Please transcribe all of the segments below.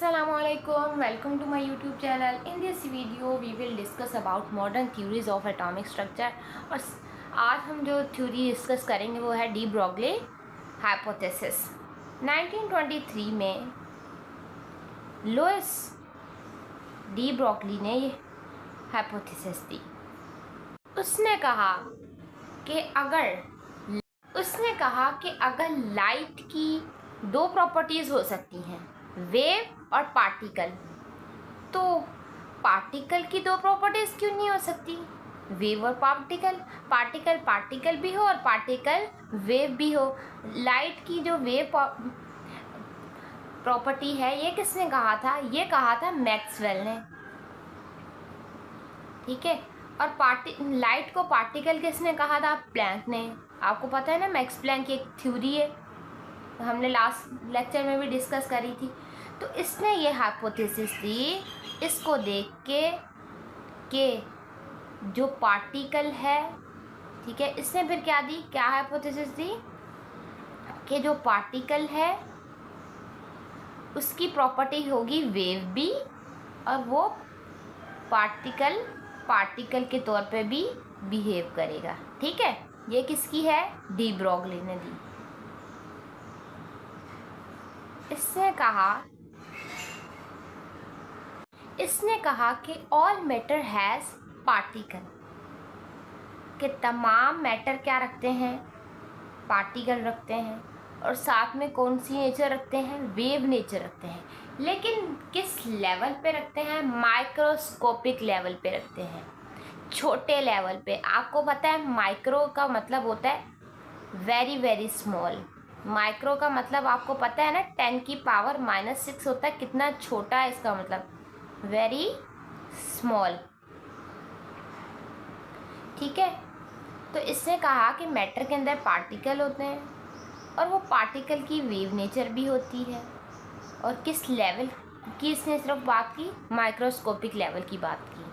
Assalamualaikum, welcome to my YouTube channel. In this video we will discuss about modern theories of atomic structure. और आज हम जो theory discuss करेंगे वो है डी ब्रोगली हाइपोथेसिस। 1923 में लुइस डी ब्रोगली ने ये हाइपोथेसिस दी। उसने कहा कि अगर लाइट की दो प्रॉपर्टीज़ हो सकती हैं, वेव और पार्टिकल, तो पार्टिकल की दो प्रॉपर्टीज़ क्यों नहीं हो सकती? वेव और पार्टिकल भी हो और पार्टिकल वेव भी हो। लाइट की जो वेव प्रॉपर्टी है ये किसने कहा था? ये कहा था मैक्सवेल ने, ठीक है। और लाइट को पार्टिकल किसने कहा था? प्लैंक ने। आपको पता है ना, मैक्स प्लैंक की एक थ्योरी है, हमने लास्ट लेक्चर में भी डिस्कस करी थी। तो इसने ये हाइपोथेसिस दी, इसको देख के जो पार्टिकल है, ठीक है, इसने फिर क्या हाइपोथेसिस दी कि जो पार्टिकल है उसकी प्रॉपर्टी होगी वेव भी, और वो पार्टिकल के तौर पे भी बिहेव करेगा, ठीक है। ये किसकी है? डी ब्रोगली ने दी। इसने कहा कि ऑल मैटर हैज़ पार्टिकल, कि तमाम मैटर क्या रखते हैं? पार्टिकल रखते हैं। और साथ में कौन सी नेचर रखते हैं? वेव नेचर रखते हैं। लेकिन किस लेवल पे रखते हैं? माइक्रोस्कोपिक लेवल पे रखते हैं, छोटे लेवल पे। आपको पता है माइक्रो का मतलब होता है वेरी वेरी स्मॉल। माइक्रो का मतलब आपको पता है ना, 10⁻⁻⁶ होता है। कितना छोटा है इसका मतलब? वेरी स्मॉल, ठीक है। तो इसने कहा कि मैटर के अंदर पार्टिकल होते हैं और वो पार्टिकल की वेव नेचर भी होती है। और किस लेवल की इसने सिर्फ बात की? माइक्रोस्कोपिक लेवल की बात की।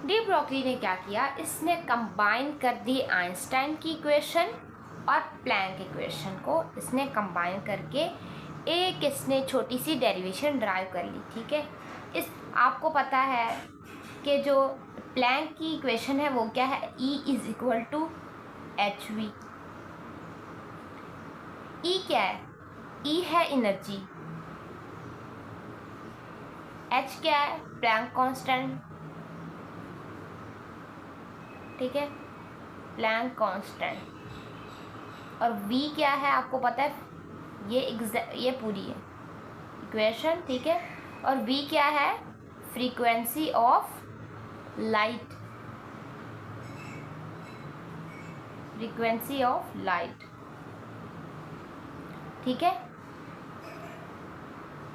डी ब्रोगली ने क्या किया? इसने कंबाइन कर दी आइंस्टाइन की इक्वेशन और प्लैंक इक्वेशन को। इसने कंबाइन करके एक इसने छोटी सी डेरिवेशन ड्राइव कर ली, ठीक है। आपको पता है कि जो प्लैंक की इक्वेशन है वो क्या है? E = hv। E क्या है? E है एनर्जी, H क्या है? प्लैंक कांस्टेंट, ठीक है, प्लैंक कांस्टेंट। और V क्या है? आपको पता है, ये पूरी है इक्वेशन, ठीक है। और V क्या है? फ्रीक्वेंसी ऑफ लाइट, ठीक है।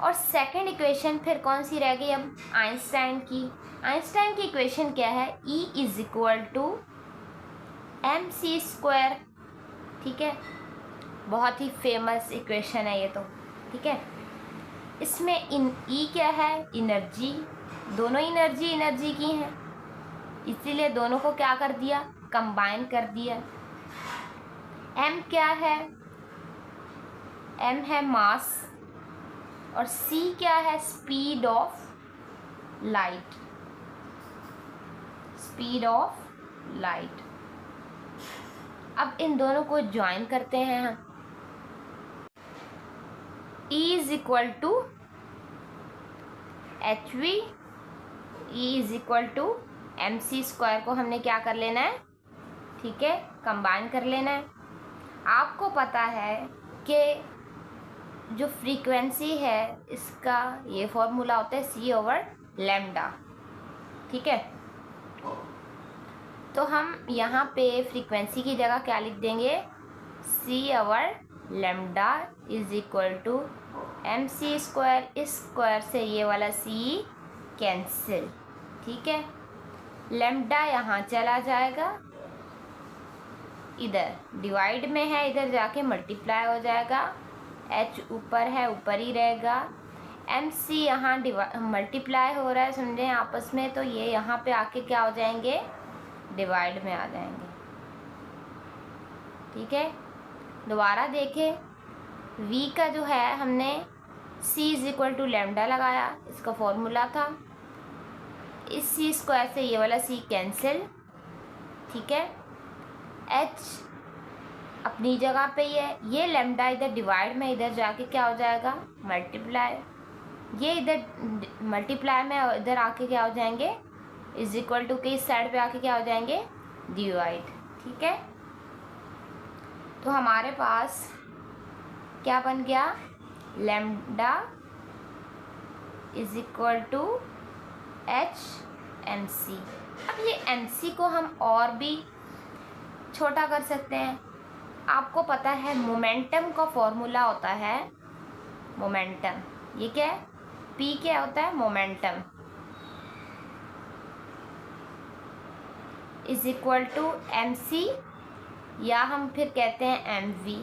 और सेकंड इक्वेशन फिर कौन सी रह गई अब? आइंस्टाइन की इक्वेशन क्या है? E = mc², ठीक है। बहुत ही फेमस इक्वेशन है ये तो, ठीक है। इसमें E क्या है? एनर्जी। दोनों एनर्जी की हैं, इसीलिए दोनों को क्या कर दिया? कंबाइन कर दिया। M क्या है? M है मास। और C क्या है? Speed of light. अब इन दोनों को ज्वाइन करते हैं हम। E = hv, E = mc² को हमने क्या कर लेना है? ठीक है, कंबाइन कर लेना है। आपको पता है कि जो फ्रीक्वेंसी है इसका ये फॉर्मूला होता है C/λ, ठीक है। तो हम यहाँ पे फ्रीक्वेंसी की जगह क्या लिख देंगे? C/λ = mc²। इस स्क्वायर से ये वाला C कैंसिल, ठीक है। लैम्डा यहाँ चला जाएगा, इधर डिवाइड में है, इधर जाके मल्टीप्लाई हो जाएगा। H ऊपर है, ऊपर ही रहेगा। MC यहाँ मल्टीप्लाई हो रहा है, समझें, आपस में। तो ये यहाँ पे आके क्या हो जाएंगे? डिवाइड में आ जाएंगे, ठीक है। दोबारा देखें, V का जो है हमने c is equal to lambda लगाया, इसका फॉर्मूला था। इस c स्क्वायर से ये वाला c कैंसिल, ठीक है। h अपनी जगह पे ही है, ये लैम्डा इधर डिवाइड में इधर जाके क्या हो जाएगा, मल्टीप्लाई। ये इधर मल्टीप्लाई में इधर आके क्या हो जाएंगे, इज इक्वल टू के इस साइड पे आके क्या हो जाएंगे, डिवाइड, ठीक है। तो हमारे पास क्या बन गया, lambda is equal to H M C. अब ये एम सी को हम और भी छोटा कर सकते हैं। आपको पता है मोमेंटम का फॉर्मूला होता है, मोमेंटम, ये क्या है, पी क्या होता है, momentum is equal to M C, या हम फिर कहते हैं एम वी।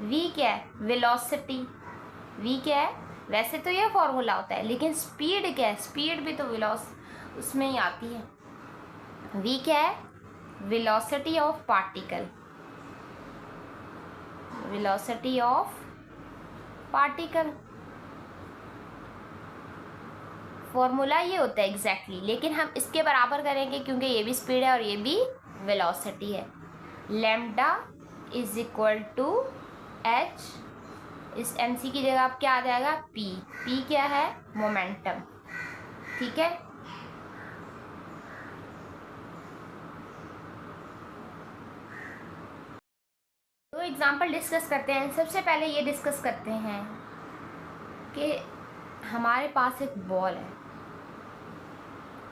वी क्या है, वेलोसिटी, वी क्या है, वैसे तो ये फॉर्मूला होता है, लेकिन स्पीड क्या है, स्पीड भी तो उसमें ही आती है। वी क्या है, velocity of particle, velocity of particle, formula ये होता है एग्जैक्टली, लेकिन हम इसके बराबर करेंगे क्योंकि ये भी स्पीड है और ये भी वेलोसिटी है। Lambda is equal to H, इस एम सी की जगह अब क्या आ जाएगा, पी। पी क्या है, मोमेंटम, ठीक है। तो एग्जाम्पल डिस्कस करते हैं। सबसे पहले ये डिस्कस करते हैं कि हमारे पास एक बॉल है,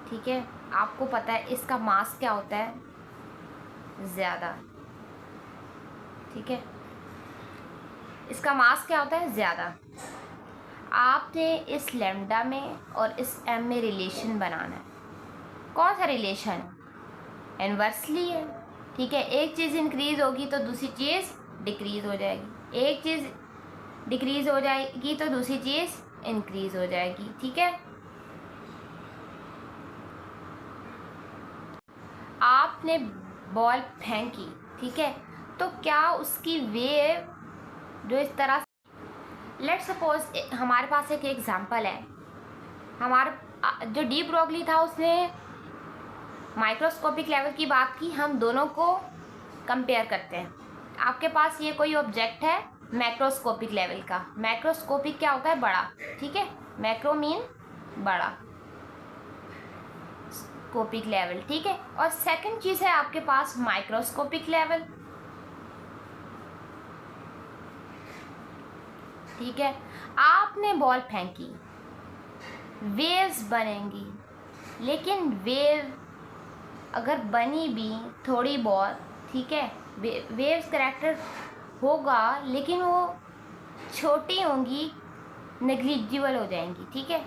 ठीक है। आपको पता है इसका मास क्या होता है, ज़्यादा, ठीक है। इसका मास क्या होता है, ज़्यादा। आपने इस लैम्डा में और इस एम में रिलेशन बनाना है। कौन सा रिलेशन, इन्वर्सली है, ठीक है। एक चीज़ इंक्रीज होगी तो दूसरी चीज़ डिक्रीज़ हो जाएगी, एक चीज़ डिक्रीज़ हो जाएगी तो दूसरी चीज़ इंक्रीज़ हो जाएगी, ठीक है। आपने बॉल फेंकी, ठीक है, तो क्या उसकी वेव जो इस तरह, लेट्स सपोज हमारे पास एक एग्जांपल है, हमारा जो डी ब्रोगली था उसने माइक्रोस्कोपिक लेवल की बात की, हम दोनों को कंपेयर करते हैं। आपके पास ये कोई ऑब्जेक्ट है मैक्रोस्कोपिक लेवल का, मैक्रोस्कोपिक क्या होता है, बड़ा, ठीक है, मैक्रो मीन बड़ा, स्कोपिक लेवल, ठीक है। और सेकंड चीज़ है आपके पास माइक्रोस्कोपिक लेवल, ठीक है। आपने बॉल फेंकी, वेव्स बनेंगी, लेकिन वेव अगर बनी भी थोड़ी बहुत, ठीक है, वेव्स करैक्टर होगा, लेकिन वो छोटी होंगी, नेग्लिजिबल हो जाएंगी, ठीक है।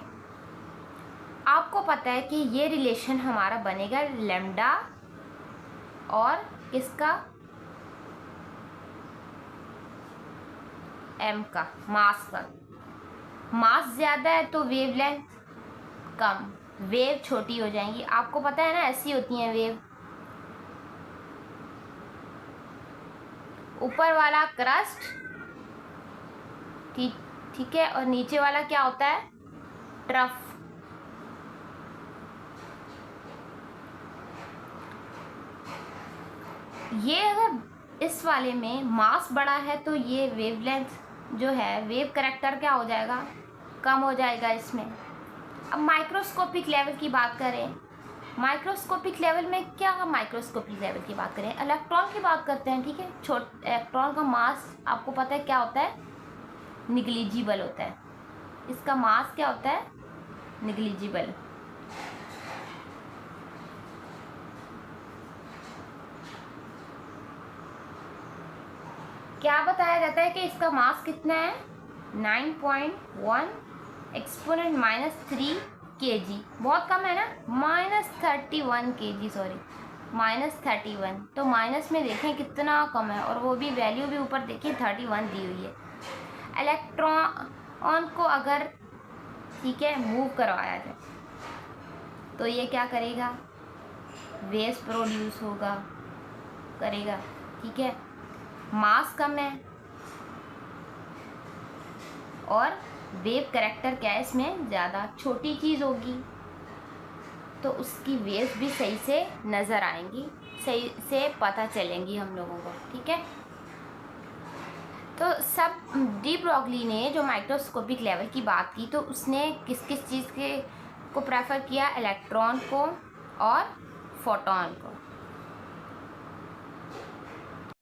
आपको पता है कि ये रिलेशन हमारा बनेगा लैम्डा और इसका एम का, मास का। मास ज़्यादा है तो वेवलेंथ कम, वेव छोटी हो जाएंगी। आपको पता है ना, ऐसी होती हैं वेव, ऊपर वाला क्रस्ट, ठीक है, और नीचे वाला क्या होता है, ट्रफ। ये अगर इस वाले में मास बड़ा है तो ये वेवलेंथ जो है, वेव करैक्टर क्या हो जाएगा, कम हो जाएगा इसमें। अब माइक्रोस्कोपिक लेवल की बात करें, माइक्रोस्कोपिक लेवल में क्या, माइक्रोस्कोपिक लेवल की बात करें, इलेक्ट्रॉन की बात करते हैं, ठीक है। इलेक्ट्रॉन का मास आपको पता है क्या होता है, निग्लिजिबल होता है। इसका मास क्या होता है, निग्लिजिबल। क्या बताया जाता है कि इसका मास कितना है, 9.1 एक्सपोनेंट -3 kg, बहुत कम है ना, -31 kg, सॉरी -31। तो माइनस में देखें कितना कम है, और वो भी वैल्यू भी ऊपर देखिए 31 दी हुई है। इलेक्ट्रॉन को अगर, ठीक है, मूव करवाया जाए तो ये क्या करेगा, वेव्स प्रोड्यूस होगा, करेगा, ठीक है। मास कम है और वेव कैरेक्टर क्या है, इसमें ज़्यादा छोटी चीज़ होगी तो उसकी वेव्स भी सही से नज़र आएंगी, सही से पता चलेंगी हम लोगों को, ठीक है। तो सब डी ब्रॉगली ने जो माइक्रोस्कोपिक लेवल की बात की तो उसने किस किस चीज़ के को प्रेफर किया, इलेक्ट्रॉन को और फोटॉन को।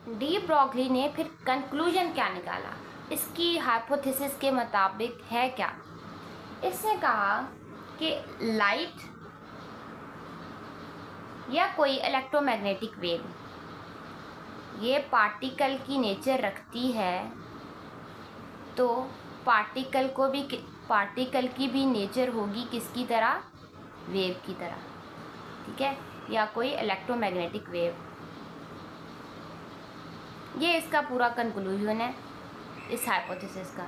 डी ब्रॉगली ने फिर कंक्लूजन क्या निकाला, इसकी हाइपोथेसिस के मुताबिक है क्या, इसने कहा कि लाइट या कोई इलेक्ट्रोमैग्नेटिक वेव ये पार्टिकल की नेचर रखती है, तो पार्टिकल की भी नेचर होगी किसकी तरह, वेव की तरह, ठीक है, या कोई इलेक्ट्रोमैग्नेटिक वेव। ये इसका पूरा कंक्लूजन है इस हाइपोथेसिस का।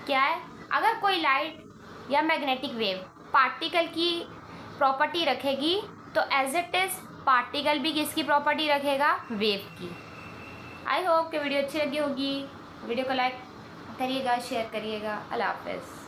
क्या है, अगर कोई लाइट या मैग्नेटिक वेव पार्टिकल की प्रॉपर्टी रखेगी तो एज इट इज़ पार्टिकल भी किसकी प्रॉपर्टी रखेगा, वेव की। आई होप कि वीडियो अच्छी लगी होगी। वीडियो को लाइक करिएगा, शेयर करिएगा। अल्लाह हाफ़िज़।